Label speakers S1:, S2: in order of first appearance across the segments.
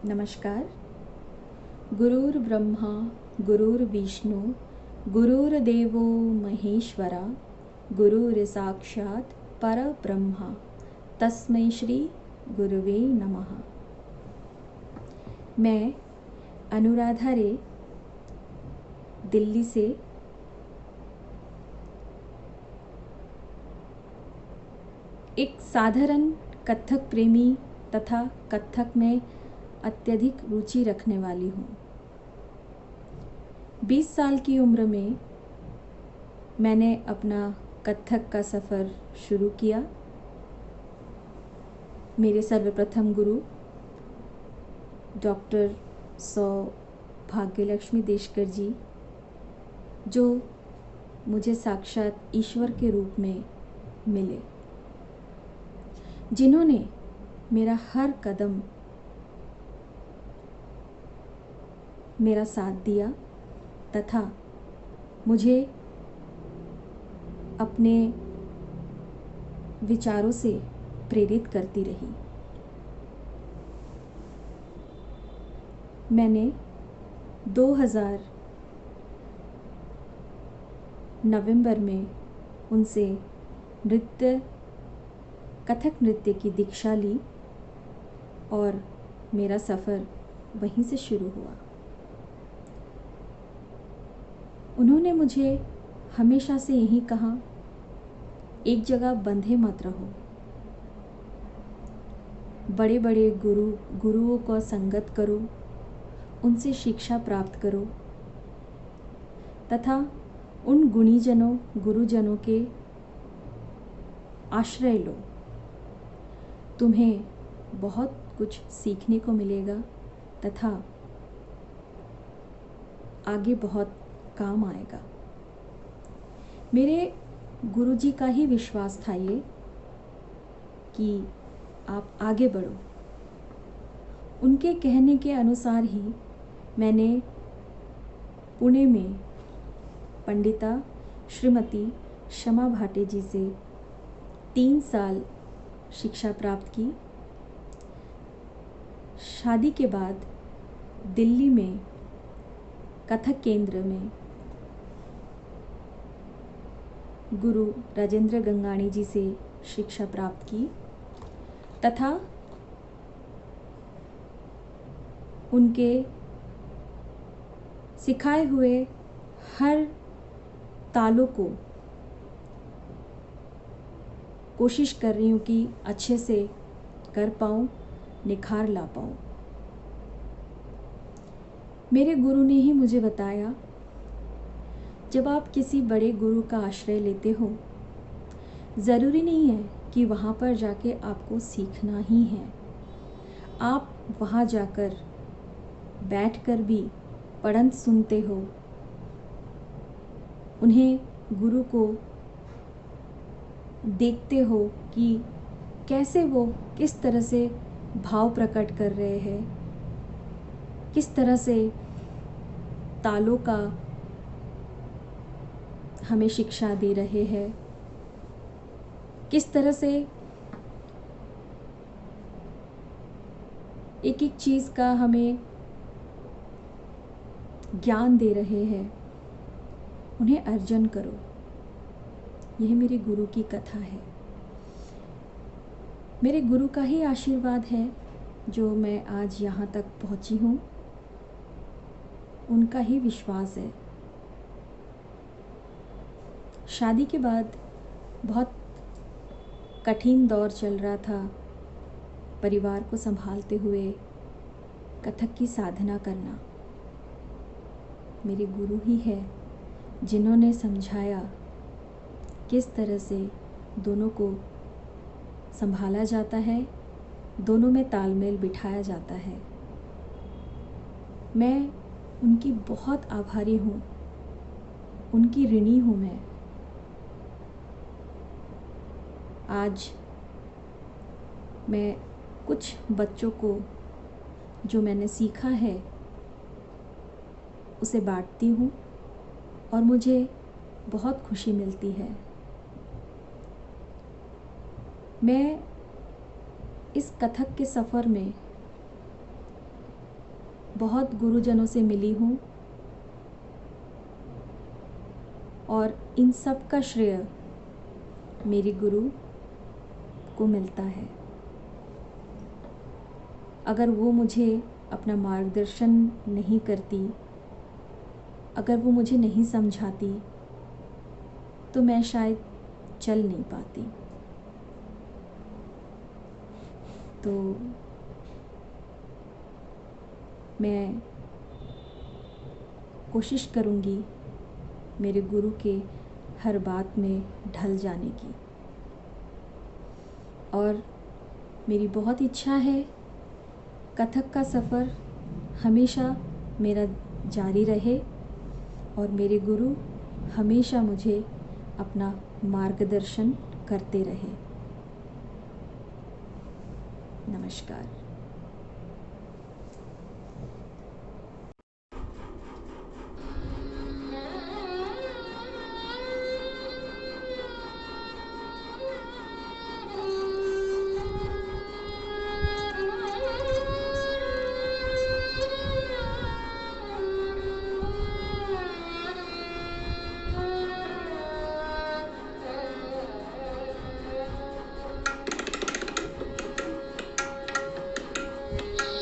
S1: नमस्कार। गुरुर्ब्रह्मा गुरुर्विष्णु गुरुर्देवो महेश्वरा गुरुर्साक्षात् परब्रह्म तस्मै श्री गुरुवे नमः। मैं अनुराधा रे दिल्ली से एक साधारण कथक प्रेमी तथा कथक में अत्यधिक रुचि रखने वाली हूँ। 20 साल की उम्र में मैंने अपना कथक का सफ़र शुरू किया। मेरे सर्वप्रथम गुरु डॉक्टर भाग्यलक्ष्मी देशकर जी, जो मुझे साक्षात ईश्वर के रूप में मिले, जिन्होंने मेरा हर कदम मेरा साथ दिया तथा मुझे अपने विचारों से प्रेरित करती रही। मैंने 2000 नवंबर में उनसे कथक नृत्य की दीक्षा ली और मेरा सफ़र वहीं से शुरू हुआ। उन्होंने मुझे हमेशा से यही कहा, एक जगह बंधे मत रहो। बड़े बड़े गुरुओं को संगत करो, उनसे शिक्षा प्राप्त करो तथा उन गुरुजनों के आश्रय लो। तुम्हें बहुत कुछ सीखने को मिलेगा तथा आगे बहुत काम आएगा। मेरे गुरुजी का ही विश्वास था ये कि आप आगे बढ़ो। उनके कहने के अनुसार ही मैंने पुणे में पंडिता श्रीमती शमा भाटे जी से 3 साल शिक्षा प्राप्त की। शादी के बाद दिल्ली में कथक केंद्र में गुरु राजेंद्र गंगाणी जी से शिक्षा प्राप्त की तथा उनके सिखाए हुए हर तालों को कोशिश कर रही हूँ कि अच्छे से कर पाऊँ, निखार ला पाऊँ। मेरे गुरु ने ही मुझे बताया, जब आप किसी बड़े गुरु का आश्रय लेते हो, ज़रूरी नहीं है कि वहाँ पर जाके आपको सीखना ही है। आप वहाँ जाकर बैठकर भी पढ़न सुनते हो, उन्हें गुरु को देखते हो कि कैसे वो किस तरह से भाव प्रकट कर रहे हैं, किस तरह से तालों का हमें शिक्षा दे रहे हैं, किस तरह से एक एक चीज़ का हमें ज्ञान दे रहे हैं। उन्हें अर्जन करो। यह मेरे गुरु की कथा है। मेरे गुरु का ही आशीर्वाद है जो मैं आज यहाँ तक पहुँची हूँ। उनका ही विश्वास है। शादी के बाद बहुत कठिन दौर चल रहा था। परिवार को संभालते हुए कथक की साधना करना। मेरे गुरु ही है जिन्होंने समझाया किस तरह से दोनों को संभाला जाता है, दोनों में तालमेल बिठाया जाता है। मैं उनकी बहुत आभारी हूँ, उनकी ऋणी हूँ मैं। आज मैं कुछ बच्चों को जो मैंने सीखा है उसे बांटती हूँ और मुझे बहुत खुशी मिलती है। मैं इस कथक के सफ़र में बहुत गुरुजनों से मिली हूँ और इन सब का श्रेय मेरी गुरु को मिलता है। अगर वो मुझे अपना मार्गदर्शन नहीं करती, अगर वो मुझे नहीं समझाती, तो मैं शायद चल नहीं पाती। तो मैं कोशिश करूँगी मेरे गुरु के हर बात में ढल जाने की, और मेरी बहुत इच्छा है कथक का सफ़र हमेशा मेरा जारी रहे और मेरे गुरु हमेशा मुझे अपना मार्गदर्शन करते रहे। नमस्कार।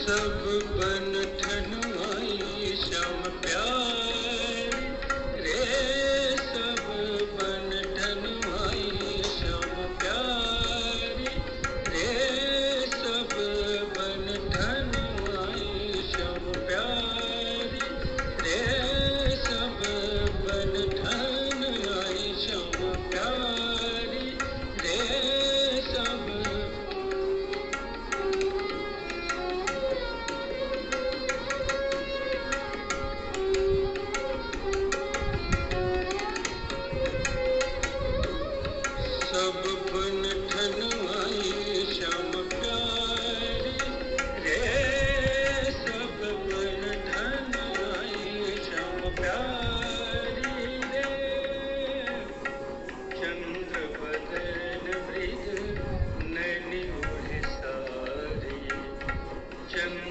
S2: सब बंधन आई श्याम प्यारी रे, सब बंधन आई श्याम प्यारी रे, सब बंधन आई श्याम प्यारी रे, सब बंधन आई श्याम प्यारी रे, सब सब बंधन आई श्याम प्यारी रे, सब बंधन आई श्याम प्यारी रे, चंद्र बदन मृग नैनी ओढ़े सारी, चंद्र